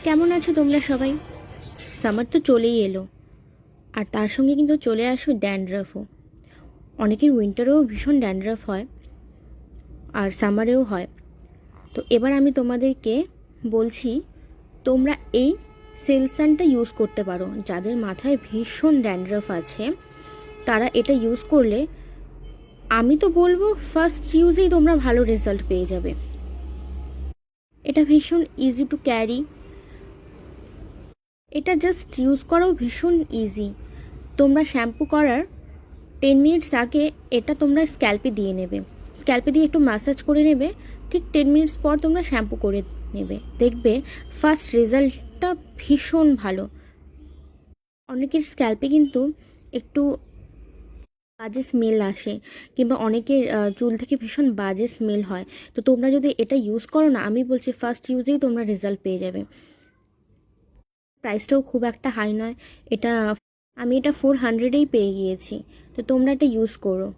কেমন আছো তোমরা সবাই? সামার তো চলেই এলো, আর তার সঙ্গে কিন্তু চলে আসবে ড্যান্ড্রাফও। অনেকের উইন্টারেও ভীষণ ড্যান্ড্রাফ হয়, আর সামারেও হয়। তো এবার আমি তোমাদেরকে বলছি, তোমরা এই সেলসানটা ইউজ করতে পারো। যাদের মাথায় ভীষণ ড্যান্ড্রাফ আছে তারা এটা ইউজ করলে আমি তো বলবো ফার্স্ট ইউজেই তোমরা ভালো রেজাল্ট পেয়ে যাবে। এটা ভীষণ ইজি টু ক্যারি, এটা জাস্ট ইউজ করাও ভীষণ ইজি। তোমরা শ্যাম্পু করার 10 মিনিটস আগে এটা তোমরা স্ক্যাল্পে দিয়ে নেবে, স্ক্যাল্পে দিয়ে একটু ম্যাসাজ করে নেবে। ঠিক 10 মিনিটস পর তোমরা শ্যাম্পু করে নেবে, দেখবে ফার্স্ট রেজাল্টটা ভীষণ ভালো। অনেকের স্ক্যাল্পে কিন্তু একটু বাজে স্মেল আসে, কিংবা অনেকের চুল থেকে ভীষণ বাজে স্মেল হয়। তো তোমরা যদি এটা ইউজ করো না, আমি বলছি ফার্স্ট ইউজেই তোমরা রেজাল্ট পেয়ে যাবে। প্রাইসটাও খুব একটা হাই নয়। এটা আমি এটা 400-এই পেয়ে গিয়েছি। তো তোমরা এটা ইউজ করো।